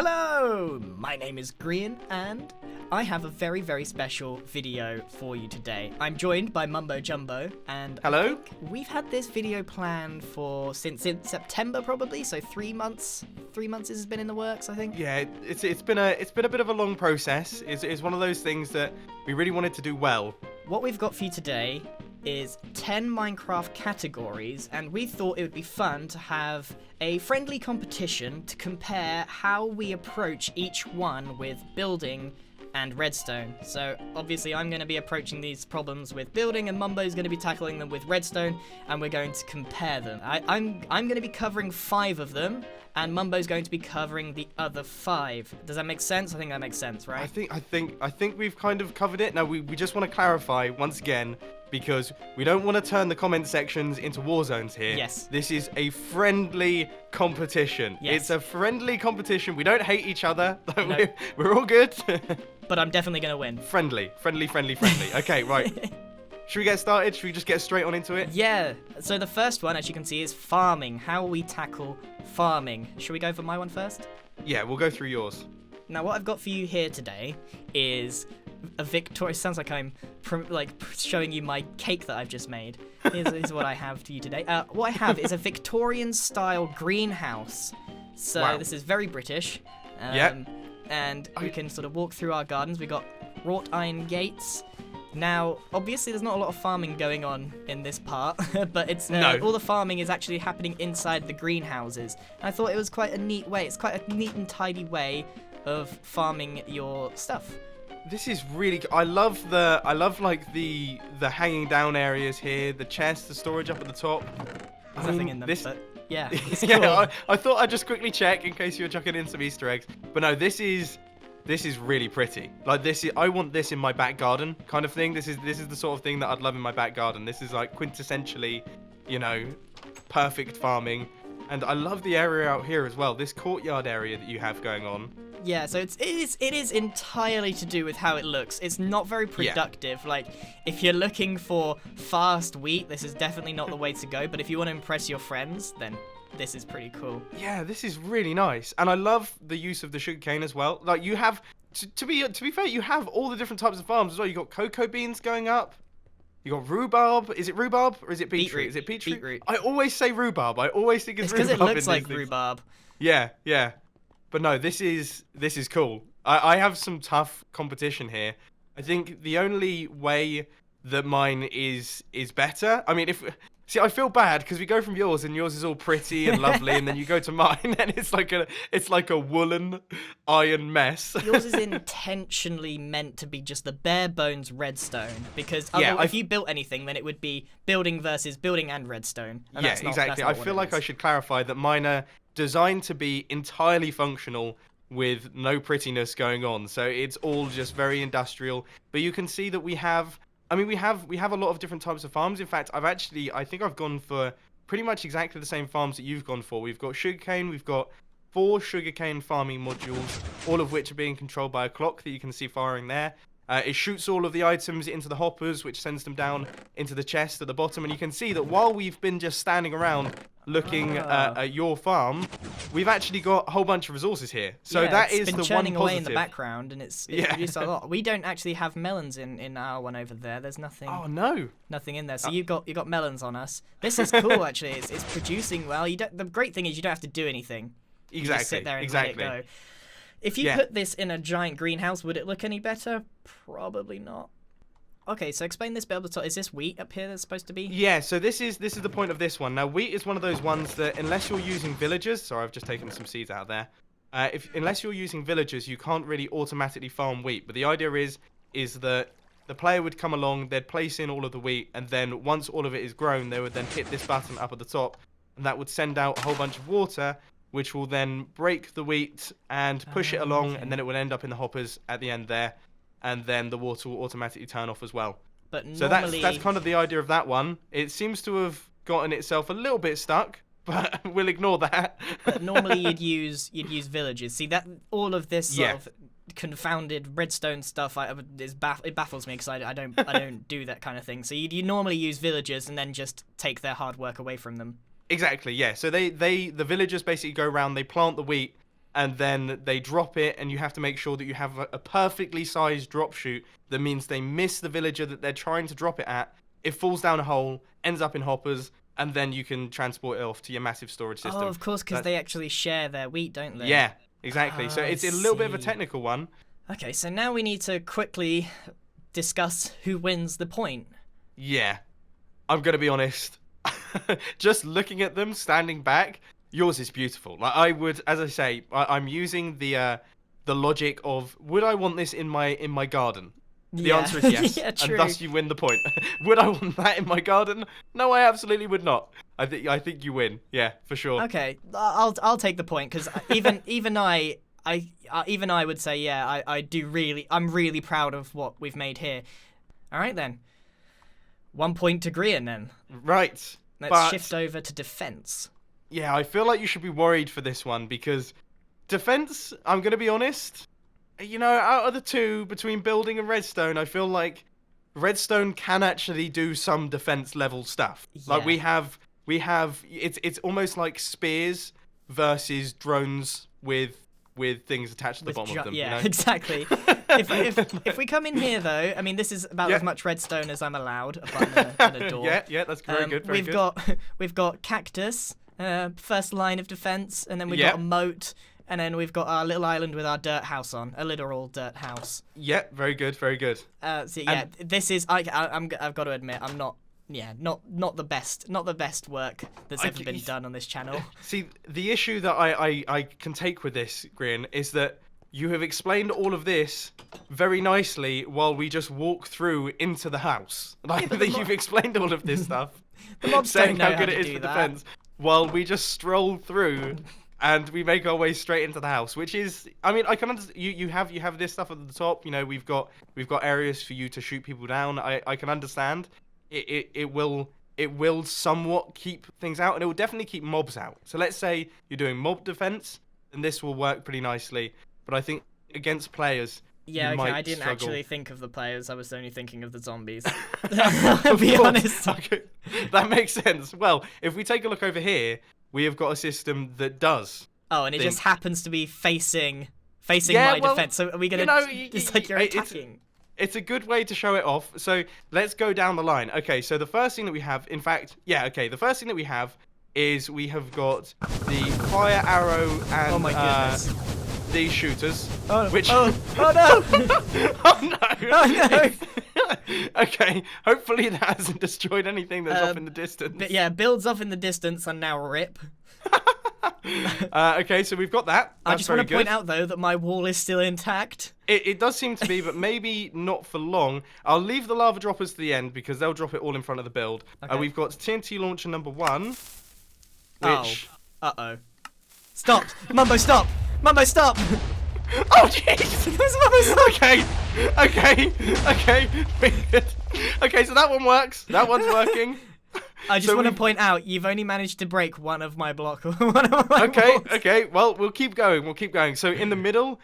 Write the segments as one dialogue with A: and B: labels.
A: Hello! My name is Grian, and I have a very, very special video for you today. I'm joined by Mumbo Jumbo, and
B: Hello?
A: I think we've had this video planned since September probably, so 3 months. 3 months has been in the works, I think.
B: Yeah, it's been a bit of a long process. It's one of those things that we really wanted to do well.
A: What we've got for you today is 10 Minecraft categories, and we thought it would be fun to have a friendly competition to compare how we approach each one with building and redstone. So obviously I'm going to be approaching these problems with building, and Mumbo's going to be tackling them with redstone, and we're going to compare them. I'm going to be covering 5 of them, and Mumbo's going to be covering the other 5. Does that make sense? I think that makes sense, right?
B: I think we've kind of covered it. Now we just want to clarify once again, because we don't want to turn the comment sections into war zones here.
A: Yes.
B: This is a friendly competition.
A: Yes.
B: It's a friendly competition. We don't hate each other.
A: No.
B: We're all good.
A: But I'm definitely going to win.
B: Friendly. Okay, right. Should we get started? Should we just get straight on into it?
A: Yeah, so the first one, as you can see, is farming. How we tackle farming. Should we go for my one first?
B: Yeah, we'll go through yours.
A: Now, what I've got for you here today is a victorious... Sounds like I'm showing you my cake that I've just made. Here's what I have to you today. What I have is a Victorian-style greenhouse. So
B: Wow.
A: This is very British.
B: Yeah.
A: And we can sort of walk through our gardens. We've got wrought iron gates. Now, obviously, there's not a lot of farming going on in this part, but it's
B: No.
A: all the farming is actually happening inside the greenhouses. I thought it was quite a neat way. It's quite a neat and tidy way of farming your stuff.
B: This is really. I love like the hanging down areas here, the chest, the storage up at the top.
A: There's nothing in them, but yeah, it's cool.
B: Yeah, I thought I'd just quickly check in case you were chucking in some Easter eggs. But no, this is really pretty. Like I want this in my back garden kind of thing. This is the sort of thing that I'd love in my back garden. This is like quintessentially, perfect farming. And I love the area out here as well. This courtyard area that you have going on.
A: Yeah, so it is entirely to do with how it looks. It's not very productive. Yeah. Like, if you're looking for fast wheat, this is definitely not the way to go. But if you want to impress your friends, then this is pretty cool.
B: Yeah, this is really nice. And I love the use of the sugarcane as well. Like, you have, to be fair, you have all the different types of farms as well. You got cocoa beans going up. You got rhubarb. Is it rhubarb or is it beetroot? Is it beetroot?
A: Beetroot.
B: I always say rhubarb. I always think it's rhubarb.
A: It's because it looks like rhubarb.
B: Yeah. But no, this is cool. I have some tough competition here. I think the only way that mine is better. I mean, I feel bad because we go from yours and yours is all pretty and lovely, and then you go to mine and it's like a woolen iron mess.
A: Yours is intentionally meant to be just the bare bones redstone, because if you built anything, then it would be building versus building and redstone. And
B: yeah, exactly. I feel like I should clarify that mine are designed to be entirely functional with no prettiness going on. So it's all just very industrial. But you can see that we have a lot of different types of farms. In fact, I think I've gone for pretty much exactly the same farms that you've gone for. We've got sugarcane, we've got 4 sugarcane farming modules, all of which are being controlled by a clock that you can see firing there. It shoots all of the items into the hoppers, which sends them down into the chest at the bottom. And you can see that while we've been just standing around looking at your farm, we've actually got a whole bunch of resources here. So
A: yeah,
B: that is the one
A: positive. It's been churning away in the background, and it's produced a lot. We don't actually have melons in our one over there. There's nothing.
B: Oh no.
A: Nothing in there. So you got melons on us. This is cool actually. It's producing well. The great thing is you don't have to do anything. You
B: Exactly.
A: just sit there and let it go. If you put this in a giant greenhouse, would it look any better? Probably not. Okay, so explain this bit up the top. Is this wheat up here that's supposed to be?
B: Yeah, so this is the point of this one. Now, wheat is one of those ones that unless you're using villagers, sorry, I've just taken some seeds out of there. Unless you're using villagers, you can't really automatically farm wheat. But the idea is that the player would come along, they'd place in all of the wheat, and then once all of it is grown, they would then hit this button up at the top, and that would send out a whole bunch of water, which will then break the wheat and push it along, and then it will end up in the hoppers at the end there, and then the water will automatically turn off as well.
A: But normally...
B: So that's kind of the idea of that one. It seems to have gotten itself a little bit stuck, but we'll ignore that.
A: But normally you'd use villagers. See, that all of this sort of confounded redstone stuff it baffles me, because I don't do that kind of thing. So you normally use villagers and then just take their hard work away from them.
B: Exactly, yeah. So the villagers basically go around, they plant the wheat, and then they drop it, and you have to make sure that you have a perfectly sized drop chute. That means they miss the villager that they're trying to drop it at. It falls down a hole, ends up in hoppers, and then you can transport it off to your massive storage system.
A: Oh, of course, because they actually share their wheat, don't they?
B: Yeah, exactly.
A: Oh,
B: so it's a little bit of a technical one.
A: Okay, so now we need to quickly discuss who wins the point.
B: Yeah, I'm gonna be honest. Just looking at them standing back, yours is beautiful. Like I would, as I say, I'm using the logic of, would I want this in my garden? The answer is yes,
A: yeah,
B: and thus you win the point. Would I want that in my garden? No, I absolutely would not. I think you win. Yeah, for sure.
A: Okay, I'll take the point because even I would say yeah, I'm really proud of what we've made here. All right then, 1 point to Grian then.
B: Right.
A: Let's shift over to defense.
B: Yeah, I feel like you should be worried for this one because defense, I'm gonna be honest. You know, out of the two, between building and redstone, I feel like redstone can actually do some defense level stuff.
A: Yeah.
B: Like we have it's almost like spears versus drones with things attached to the bottom of them.
A: Yeah,
B: you know?
A: Exactly. if we come in here though, I mean this is about as much redstone as I'm allowed apart from a door.
B: Yeah, that's very good.
A: We've got cactus, first line of defense, and then we've got a moat. And then we've got our little island with our dirt house on, a literal dirt house.
B: Yep, very good, very good.
A: So yeah, this is I've got to admit I'm not the best work that's ever been done on this channel.
B: See, the issue that I can take with this, Grian, is that you have explained all of this very nicely while we just walk through into the house. Like that you've explained all of this stuff,
A: the mobs
B: saying
A: don't know
B: how good it is for defense, while we just stroll through. And we make our way straight into the house, which is, I mean, I can understand. You have this stuff at the top. You know, we've got areas for you to shoot people down. I can understand. It will somewhat keep things out, and it will definitely keep mobs out. So let's say you're doing mob defense, and this will work pretty nicely. But I think against players,
A: yeah,
B: you
A: okay,
B: might
A: I didn't
B: struggle.
A: actually think of the players. I was only thinking of the zombies. To be honest.
B: Okay. That makes sense. Well, if we take a look over here, we have got a system that does.
A: Oh, and it just happens to be facing my defense. So are we gonna? It's like you're attacking.
B: It's a good way to show it off. So let's go down the line. Okay, so the first thing that we have, in fact, the first thing that we have is we have got the fire arrow and
A: oh my goodness.
B: These shooters.
A: Oh no!
B: Oh no! Okay, hopefully that hasn't destroyed anything that's off in the distance.
A: But yeah, builds off in the distance and now rip.
B: Okay, so we've got that. That's
A: I just want to
B: good.
A: point out though that my wall is still intact.
B: It does seem to be, but maybe not for long. I'll leave the lava droppers to the end because they'll drop it all in front of the build.
A: Okay.
B: We've got TNT launcher number 1, which...
A: Uh-oh. Stop! Mumbo, stop! Mumbo, stop!
B: Oh, jeez! Okay. Okay, so that one works. That one's working.
A: I just want to point out, you've only managed to break one of my walls.
B: Okay. Well, we'll keep going. So in the middle,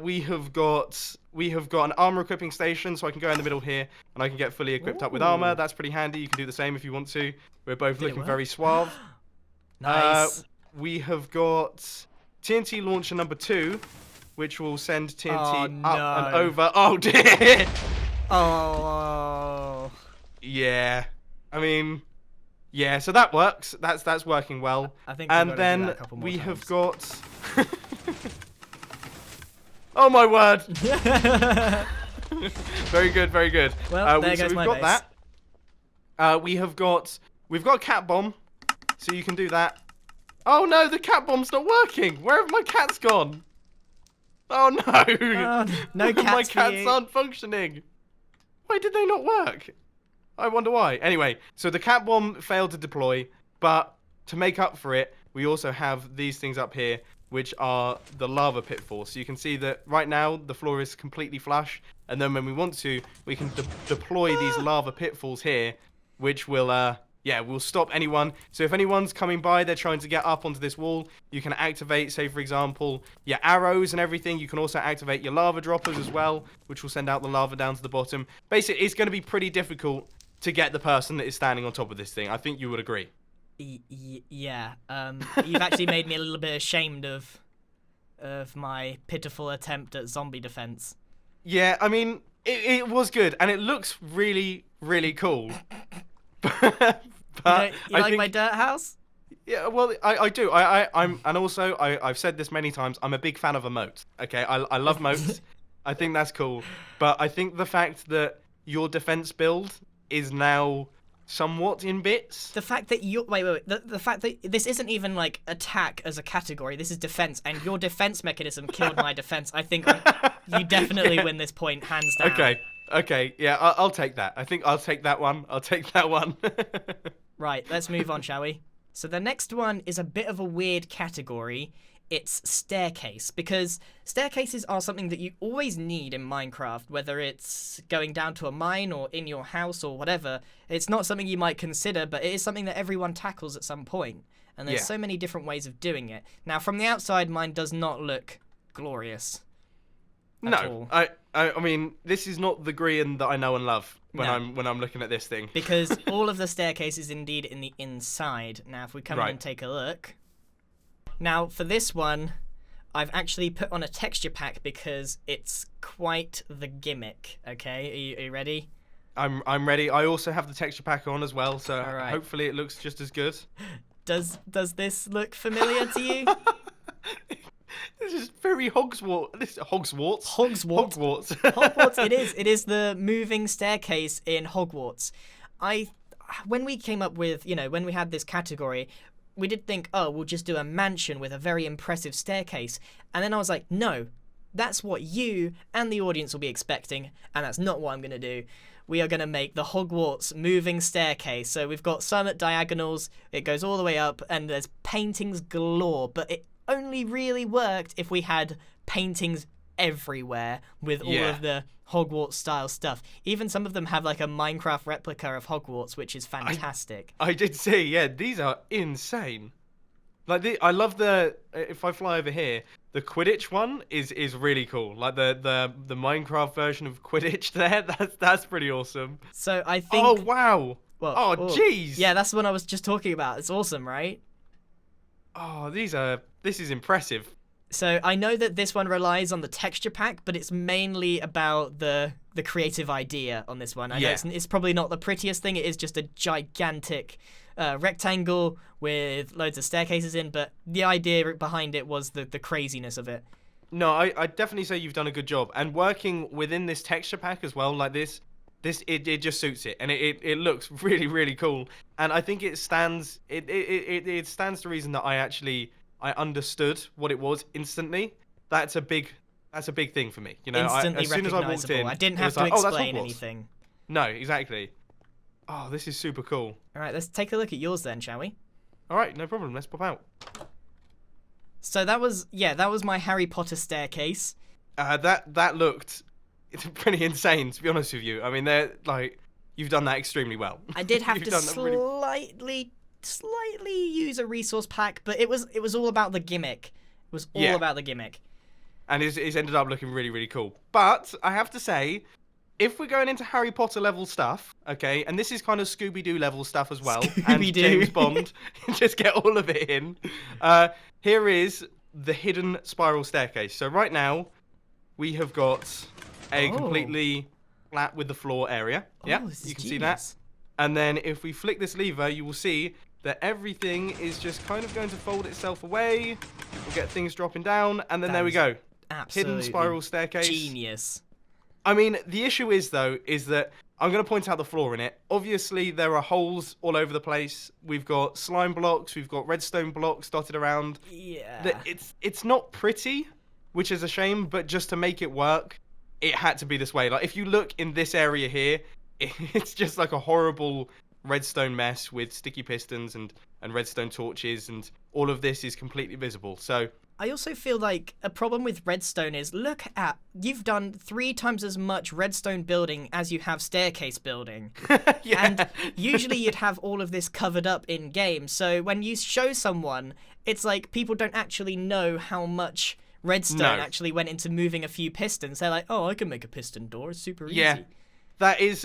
B: we have got an armor equipping station, so I can go in the middle here, and I can get fully equipped up with armor. That's pretty handy. You can do the same if you want to. We're both looking very suave.
A: Nice.
B: We have got TNT launcher number 2, which will send TNT up and over. Oh dear!
A: Oh.
B: Yeah. I mean, yeah. So that works. That's working well.
A: I think.
B: And then we have got. Oh my word! Very good.
A: Well, there goes
B: we've
A: my
B: got
A: base.
B: that. We've got cat bomb, so you can do that. Oh no, the cat bomb's not working. Where have my cats gone? Oh no!
A: No cats.
B: My cats aren't functioning. Why did they not work? I wonder why. Anyway, so the cat bomb failed to deploy, but to make up for it, we also have these things up here, which are the lava pitfalls. So you can see that right now the floor is completely flush, and then when we want to, we can deploy these lava pitfalls here, which will will stop anyone. So if anyone's coming by, they're trying to get up onto this wall, you can activate, say for example, your arrows and everything. You can also activate your lava droppers as well, which will send out the lava down to the bottom. Basically, it's going to be pretty difficult to get the person that is standing on top of this thing. I think you would agree.
A: Yeah. You've actually made me a little bit ashamed of of my pitiful attempt at zombie defense.
B: Yeah, I mean, it was good, and it looks really, really cool. But
A: You like my dirt house?
B: Yeah, well, I do. And also I've said this many times. I'm a big fan of a moat. Okay, I love moats. I think that's cool. But I think the fact that your defense build is now somewhat in bits.
A: The fact that you wait. The fact that this isn't even like attack as a category. This is defense, and your defense mechanism killed my defense. I think you definitely win this point, hands down.
B: Okay. Yeah, I'll take that. I think I'll take that one.
A: Right, let's move on, shall we? So the next one is a bit of a weird category. It's staircase, because staircases are something that you always need in Minecraft, whether it's going down to a mine or in your house or whatever. It's not something you might consider, but it is something that everyone tackles at some point. And there's so many different ways of doing it. Now, from the outside, mine does not look glorious.
B: No, I mean, this is not the Grian that I know and love when I'm looking at this thing.
A: Because all of the staircase is indeed in the inside. Now, if we come in and take a look. Now, for this one, I've actually put on a texture pack because it's quite the gimmick. Okay, are you ready?
B: I'm ready. I also have the texture pack on as well, so hopefully it looks just as good.
A: Does this look familiar to you?
B: This is very Hogwarts. This is Hogwarts.
A: Hogwarts. It is the moving staircase in Hogwarts. When we came up with, when we had this category, we did think, oh, we'll just do a mansion with a very impressive staircase. And then I was like, no, that's what you and the audience will be expecting, and that's not what I'm going to do. We are going to make the Hogwarts moving staircase. So we've got some at diagonals, it goes all the way up, and there's paintings galore, but it only really worked if we had paintings everywhere with all of the Hogwarts style stuff. Even some of them have like a Minecraft replica of Hogwarts, which is fantastic.
B: I did see, these are insane. Like I love if I fly over here, the Quidditch one is really cool. Like the Minecraft version of Quidditch there, that's pretty awesome.
A: So I think
B: Oh wow.
A: Well,
B: jeez.
A: Yeah, that's the one I was just talking about. It's awesome, right?
B: Oh, this is impressive.
A: So I know that this one relies on the texture pack, but it's mainly about the creative idea on this one. I know it's probably not the prettiest thing. It is just a gigantic rectangle with loads of staircases in, but the idea behind it was the craziness of it.
B: No, I definitely say you've done a good job. And working within this texture pack as well, like this it just suits it, and it looks really, really cool. And I think it stands to reason that I understood what it was instantly. That's a big thing for me.
A: Instantly
B: as soon as I walked in,
A: I didn't have to explain anything.
B: No, exactly. Oh, this is super cool.
A: All right, let's take a look at yours then, shall we?
B: All right, no problem. Let's pop out.
A: So that was my Harry Potter staircase.
B: That looked pretty insane, to be honest with you. I mean, you've done that extremely well.
A: I did have to slightly use a resource pack, but it was all about the gimmick. It was all about the gimmick.
B: And it's ended up looking really, really cool. But I have to say, if we're going into Harry Potter level stuff, okay, and this is kind of Scooby-Doo level stuff as well, and James Bond, just get all of it in. Here is the hidden spiral staircase. So right now, we have got a completely flat with the floor area. Yeah, you can see that. And then if we flick this lever, you will see that everything is just kind of going to fold itself away. We'll get things dropping down, and then there we go. Hidden spiral staircase.
A: Genius.
B: I mean, the issue is that I'm going to point out the flaw in it. Obviously, there are holes all over the place. We've got slime blocks. We've got redstone blocks dotted around.
A: Yeah.
B: It's not pretty, which is a shame, but just to make it work, it had to be this way. Like, if you look in this area here, it's just like a horrible redstone mess with sticky pistons and redstone torches, and all of this is completely visible. So
A: I also feel like a problem with redstone is, you've done 3 times as much redstone building as you have staircase building. And usually you'd have all of this covered up in game. So when you show someone, it's like people don't actually know how much redstone actually went into moving a few pistons. They're like, oh, I can make a piston door. It's super easy.
B: Yeah, that is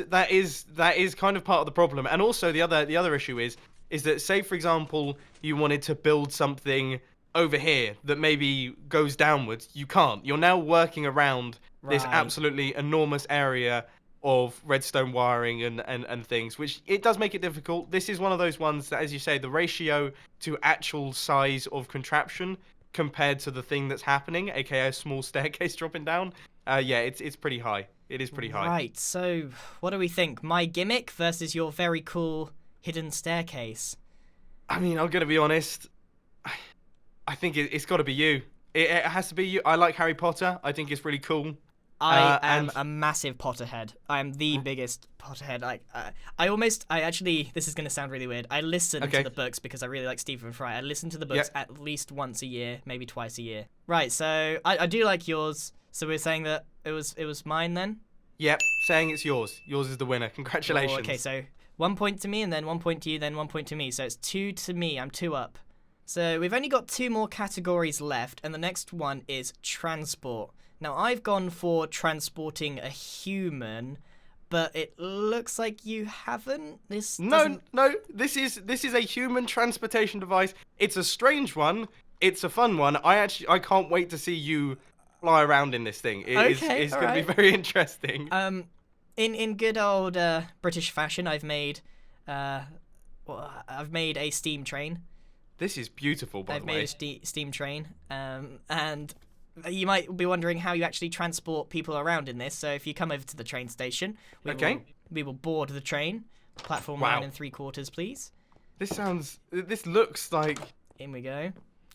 B: kind of part of the problem. And also the other issue is that, say for example, you wanted to build something over here that maybe goes downwards. You can't. You're now working around this
A: Right.
B: absolutely enormous area of redstone wiring and things, which it does make it difficult. This is one of those ones that, as you say, the ratio to actual size of contraption compared to the thing that's happening, aka a small staircase dropping down, yeah, it's pretty high. It is pretty high.
A: Right, so what do we think? My gimmick versus your very cool hidden staircase.
B: I mean, I'm gonna be honest. I think it's got to be you. It has to be you. I like Harry Potter. I think it's really cool.
A: I am
B: And
A: a massive Potterhead. I am the biggest Potterhead. This is going to sound really weird. I listen to the books because I really like Stephen Fry. I listen to the books at least once a year, maybe twice a year. Right, so I do like yours. So we're saying that it was mine then?
B: Yep, saying it's yours. Yours is the winner. Congratulations.
A: Oh, okay, so 1 point to me, and then 1 point to you, then 1 point to me. So it's 2 to me. I'm 2 up. So we've only got 2 more categories left, and the next one is transport. Now, I've gone for transporting a human, but it looks like you haven't.
B: No, this is a human transportation device. It's a strange one. It's a fun one. I can't wait to see you fly around in this thing. It's going to be very interesting.
A: In good old British fashion, I've made a steam train.
B: This is beautiful, by the way.
A: I've made a steam train, and you might be wondering how you actually transport people around in this. So if you come over to the train station, we will board the train. Platform 9 3/4, please.
B: This looks like...
A: In we go.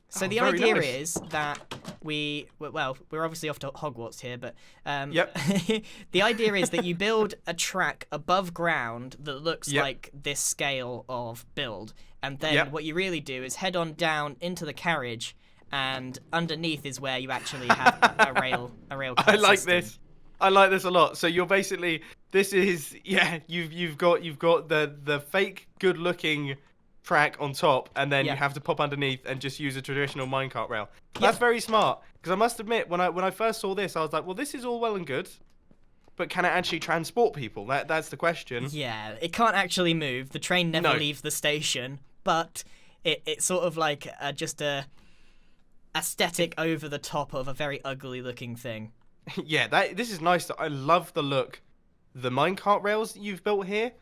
A: So the idea is that we're obviously off to Hogwarts here, but the idea is that you build a track above ground that looks like this scale of build, and then what you really do is head on down into the carriage, and underneath is where you actually have a rail car
B: I like
A: system.
B: this. I like this a lot. So you're basically you've got the fake good looking track on top, and then you have to pop underneath and just use a traditional minecart rail. That's very smart, because I must admit, when I first saw this, I was like, well, this is all well and good, but can it actually transport people? That's the question.
A: Yeah, it can't actually move. The train never leaves the station, but it's sort of like just a aesthetic over the top of a very ugly looking thing.
B: Yeah, this is nice. I love the look. The minecart rails that you've built here,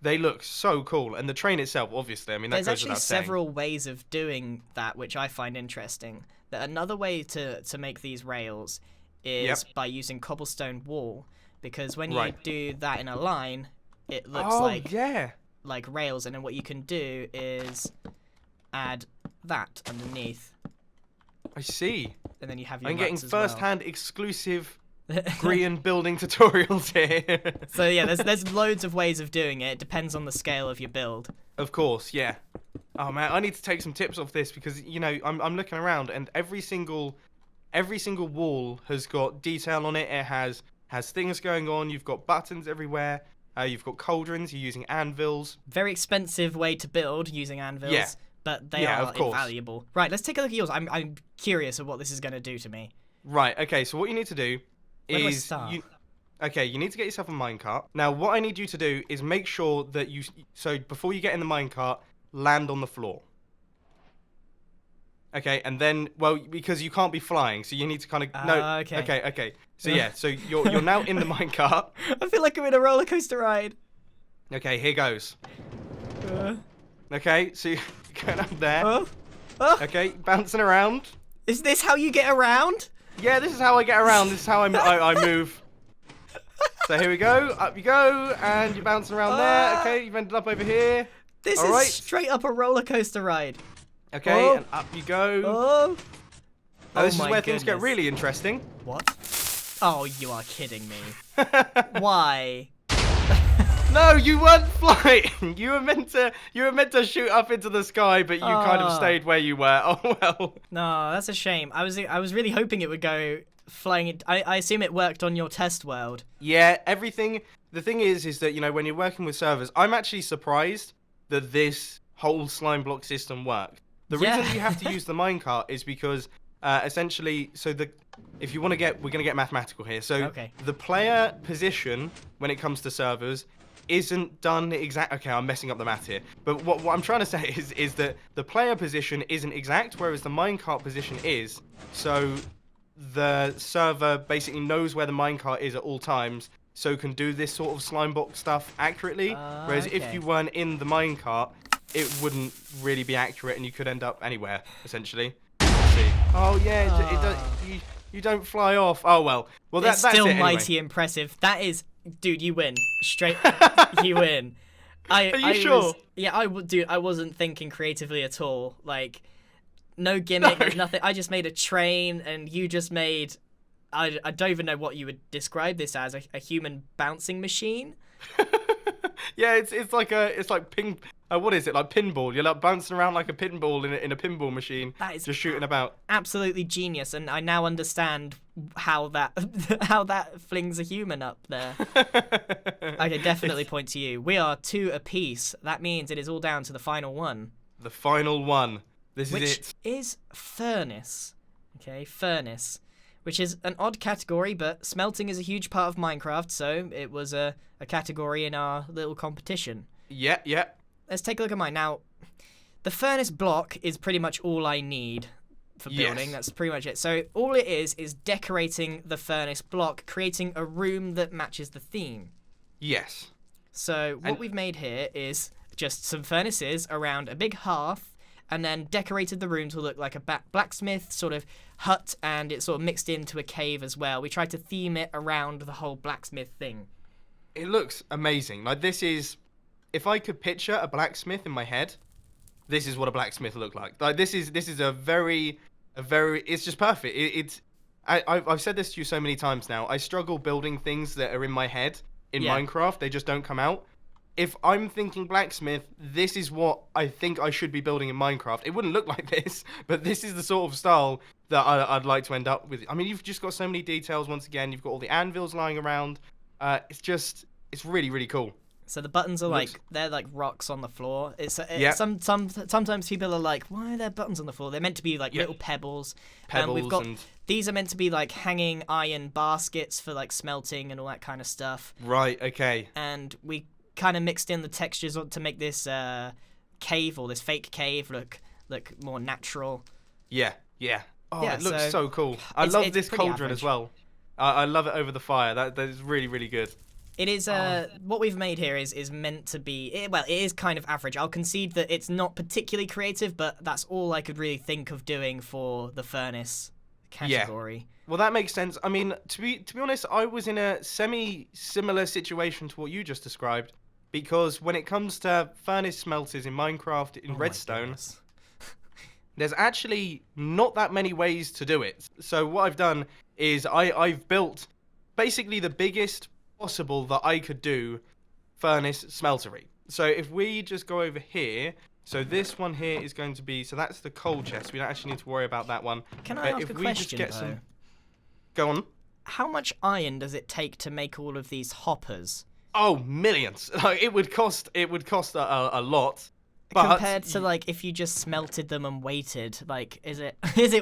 B: they look so cool, and the train itself, obviously. I mean, that
A: There's
B: goes without saying.
A: actually several ways of doing that, which I find interesting. That another way to make these rails is by using cobblestone wool, because when you do that in a line, it looks like rails, and then what you can do is add that underneath.
B: I see.
A: And then you have your
B: I'm getting
A: ruts as
B: first-hand exclusive Grian building tutorials here.
A: So yeah, there's loads of ways of doing it. It depends on the scale of your build.
B: Of course, yeah. Oh man, I need to take some tips off this, because I'm looking around, and every single wall has got detail on it. It has things going on. You've got buttons everywhere. You've got cauldrons. You're using anvils.
A: Very expensive way to build using anvils.
B: Yeah.
A: But they are invaluable. Right, let's take a look at yours. I'm curious of what this is going to do to me.
B: Right, okay, so what you need to do
A: Where do I
B: is...
A: start?
B: you need to get yourself a minecart. Now, what I need you to do is make sure that so before you get in the minecart, land on the floor. Okay, and then, well, because you can't be flying, so you need to kind of... Okay. So yeah, so you're now in the minecart.
A: I feel like I'm in a roller coaster ride.
B: Okay, here goes. Okay, so you're going up there. Okay, bouncing around.
A: Is this how you get around?
B: Yeah, this is how I get around. This is how I move. So here we go. Up you go, and you're bouncing around there. Okay, you've ended up over here.
A: This is straight up a roller coaster ride.
B: Okay, and up you go. Now, this is where things get really interesting.
A: What? Oh, you are kidding me. Why?
B: No, you weren't flying. You were meant to shoot up into the sky, but you kind of stayed where you were. Oh well.
A: No, that's a shame. I was really hoping it would go flying. I assume it worked on your test world.
B: Yeah, everything. The thing is that when you're working with servers, I'm actually surprised that this whole slime block system worked. The reason you have to use the minecart is because essentially, if you want to we're going to get mathematical here. So the player position when it comes to servers isn't done exact. Okay, I'm messing up the math here. But what I'm trying to say is that the player position isn't exact, whereas the minecart position is. So the server basically knows where the minecart is at all times, so can do this sort of slime box stuff accurately. Whereas if you weren't in the minecart, it wouldn't really be accurate, and you could end up anywhere essentially. Let's see. Oh yeah, it does. You don't fly off. Oh well. Well, that's
A: still
B: it anyway.
A: mighty impressive. That is, dude, you win. Straight, you win.
B: Are you sure?
A: Dude, I wasn't thinking creatively at all. Like, no gimmick, there's nothing. I just made a train, and you just made. I don't even know what you would describe this as, a human bouncing machine.
B: Yeah, it's like ping. What is it, like pinball? You're like bouncing around like a pinball in a pinball machine.
A: That is
B: just shooting about.
A: Absolutely genius, and I now understand how that flings a human up there. Okay, definitely point to you. We are 2 apiece. That means it is all down to the final one.
B: The final one. This is it.
A: Which is furnace. Okay, furnace. Which is an odd category, but smelting is a huge part of Minecraft, so it was a category in our little competition.
B: Yeah.
A: Let's take a look at mine. Now, the furnace block is pretty much all I need for building. Yes. That's pretty much it. So all it is decorating the furnace block, creating a room that matches the theme.
B: Yes.
A: So what we've made here is just some furnaces around a big hearth, and then decorated the room to look like a blacksmith sort of hut, and it's sort of mixed into a cave as well. We tried to theme it around the whole blacksmith thing.
B: It looks amazing. Like, this is... If I could picture a blacksmith in my head, this is what a blacksmith looked like. Like, this is a very... It's just perfect. I've said this to you so many times now. I struggle building things that are in my head in Minecraft. They just don't come out. If I'm thinking blacksmith, this is what I think I should be building in Minecraft. It wouldn't look like this, but this is the sort of style that I'd like to end up with. I mean, you've just got so many details. Once again, you've got all the anvils lying around. It's really, really cool.
A: So the buttons are they're like rocks on the floor. Sometimes people are like, why are there buttons on the floor? They're meant to be like little pebbles. These are meant to be like hanging iron baskets for like smelting and all that kind of stuff.
B: Right. Okay.
A: And we kind of mixed in the textures to make this cave, or this fake cave, look more natural. Yeah.
B: Oh, it looks so cool. I love this cauldron as well. I love it over the fire. That is really, really good.
A: It is what we've made here is meant to be. It is kind of average. I'll concede that it's not particularly creative, but that's all I could really think of doing for the furnace category.
B: Yeah. Well, that makes sense. I mean, to be honest, I was in a semi-similar situation to what you just described. Because when it comes to furnace smelters in Minecraft, in Redstone, there's actually not that many ways to do it. So what I've done is I've built basically the biggest possible that I could do furnace smeltery. So if we just go over here, so this one here is going to be, so that's the coal chest. We don't actually need to worry about that one.
A: Can I ask a question, though?
B: Go on.
A: How much iron does it take to make all of these hoppers?
B: Oh, millions. Like, it would cost a lot. But
A: compared to like if you just smelted them and waited, like is it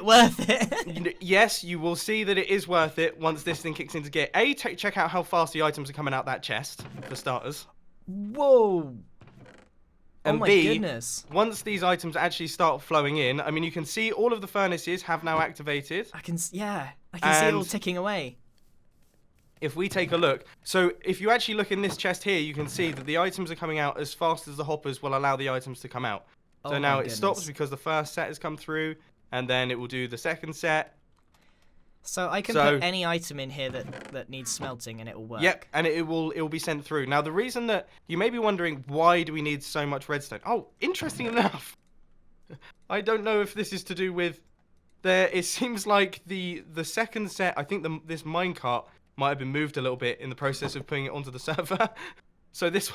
A: worth it?
B: Yes, you will see that it is worth it once this thing kicks into gear. Check out how fast the items are coming out that chest, for starters.
A: Whoa.
B: And
A: oh my
B: B,
A: goodness.
B: Once these items actually start flowing in, I mean, you can see all of the furnaces have now activated.
A: I can see it all ticking away.
B: If we take a look, so if you actually look in this chest here, you can see that the items are coming out as fast as the hoppers will allow the items to come out. So now it stops because the first set has come through, and then it will do the second set.
A: So I can put any item in here that needs smelting, and it will work.
B: Yep, and it will be sent through. Now the reason that you may be wondering, why do we need so much redstone? Oh, interesting enough, I don't know if this is to do with it seems like the second set. I think this minecart might have been moved a little bit in the process of putting it onto the server. So this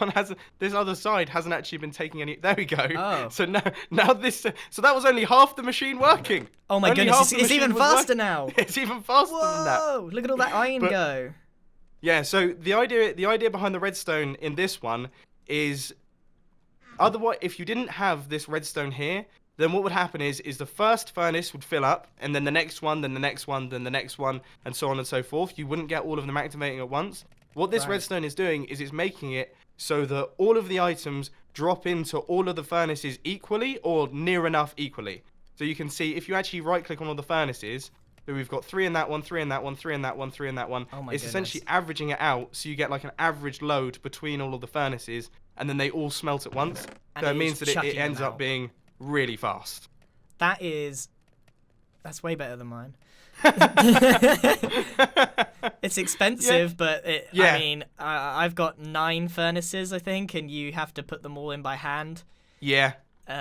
B: other side hasn't actually been taking any. There we go.
A: Oh.
B: So now this. So that was only half the machine working.
A: Oh my goodness! It's even faster now.
B: It's even faster than that.
A: Whoa! Look at all that iron go.
B: Yeah. So the idea behind the redstone in this one is, otherwise, if you didn't have this redstone here, then what would happen is the first furnace would fill up, and then the next one, then the next one, then the next one, and so on and so forth. You wouldn't get all of them activating at once. What this
A: Right.
B: redstone is doing is it's making it so that all of the items drop into all of the furnaces equally or near enough equally. So you can see if you actually right click on all the furnaces, so we've got 3 in that one, 3 in that one, 3 in that one, 3 in that one.
A: Oh my
B: It's
A: goodness.
B: essentially averaging it out, so you get like an average load between all of the furnaces, and then they all smelt at once.
A: And
B: So
A: it
B: it means
A: is
B: that it
A: chucking
B: ends
A: them
B: up
A: out.
B: being really fast.
A: That's way better than mine. It's expensive, but
B: Yeah.
A: I mean, I've got 9 furnaces, I think, and you have to put them all in by hand.
B: Yeah.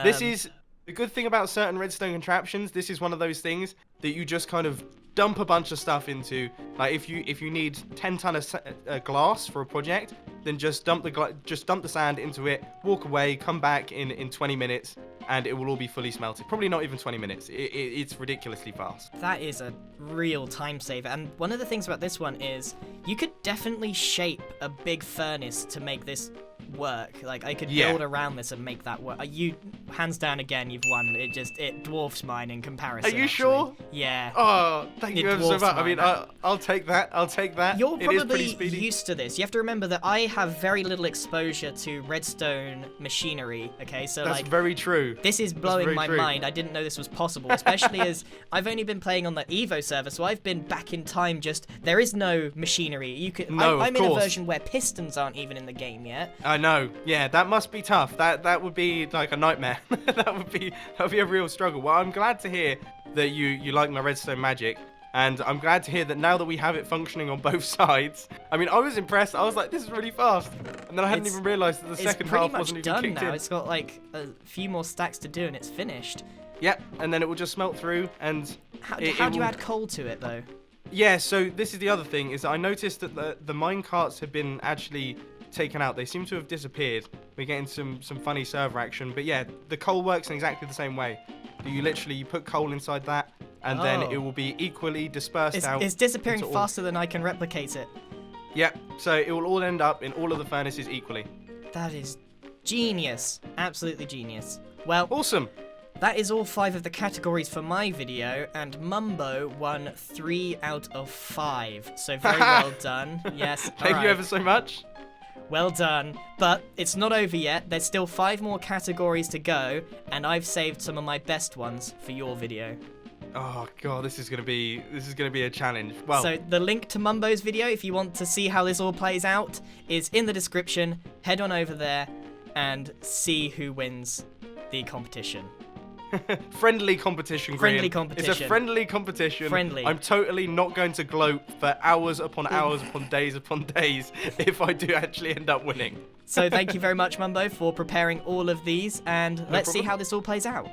B: This
A: Um,
B: is the good thing about certain redstone contraptions. This is one of those things that you just kind of dump a bunch of stuff into. Like if you need 10 ton of glass for a project, then just dump the sand into it, walk away, come back in 20 minutes, and it will all be fully smelted. Probably not even 20 minutes. It's ridiculously fast.
A: That is a real time saver. And one of the things about this one is you could definitely shape a big furnace to make this work. Like, I could
B: Yeah.
A: build around this and make that work. You, hands down again, you've won. It dwarfs mine in comparison.
B: Are you
A: actually.
B: sure?
A: Yeah.
B: Oh, thank
A: It
B: you ever so
A: dwarfs
B: much. I
A: mine.
B: mean, I'll take that. I'll take that.
A: You're
B: It is pretty
A: probably
B: speedy.
A: used to this. You have to remember that I have very little exposure to redstone machinery, okay? So,
B: That's
A: like,
B: very true.
A: this is blowing
B: very
A: my
B: true.
A: mind. I didn't know this was possible, especially as I've only been playing on the Evo server, so I've been back in time. There is no machinery.
B: No,
A: I'm
B: of
A: in a
B: course.
A: version where pistons aren't even in the game yet.
B: I know. Yeah, that must be tough. That would be like a nightmare. that would be a real struggle. Well, I'm glad to hear that you like my redstone magic, and I'm glad to hear that now that we have it functioning on both sides. I mean, I was impressed. I was like, this is really fast, and then I hadn't even realised that the
A: It's
B: second
A: pretty
B: half
A: much
B: wasn't even
A: done
B: kicked
A: now.
B: in.
A: It's got like a few more stacks to do, and it's finished.
B: Yep, and then it will just smelt through, and
A: How
B: it
A: do you
B: will-
A: add coal to it though?
B: Yeah, so this is the other thing, is that I noticed that the mine carts have been actually taken out. They seem to have disappeared. We're getting some funny server action. But yeah, the coal works in exactly the same way. You put coal inside that, and then
A: Oh.
B: it will be equally dispersed out.
A: It's disappearing
B: into all-
A: faster than I can replicate it.
B: Yep, so it will all end up in all of the furnaces equally.
A: That is genius. Absolutely genius. Well,
B: Awesome.
A: that is all 5 of the categories for my video, and Mumbo won 3 out of 5. So very well done. Yes.
B: Thank
A: alright.
B: you ever so much.
A: Well done. But it's not over yet. There's still 5 more categories to go, and I've saved some of my best ones for your video.
B: Oh god, this is gonna be a challenge. Well,
A: So the link to Mumbo's video, if you want to see how this all plays out, is in the description. Head on over there and see who wins the competition.
B: friendly competition,
A: Friendly
B: Grian.
A: competition.
B: It's a friendly competition.
A: Friendly.
B: I'm totally not going to gloat for hours upon hours upon days if I do actually end up winning.
A: So thank you very much, Mumbo, for preparing all of these, and let's see
B: problem.
A: how this all plays out.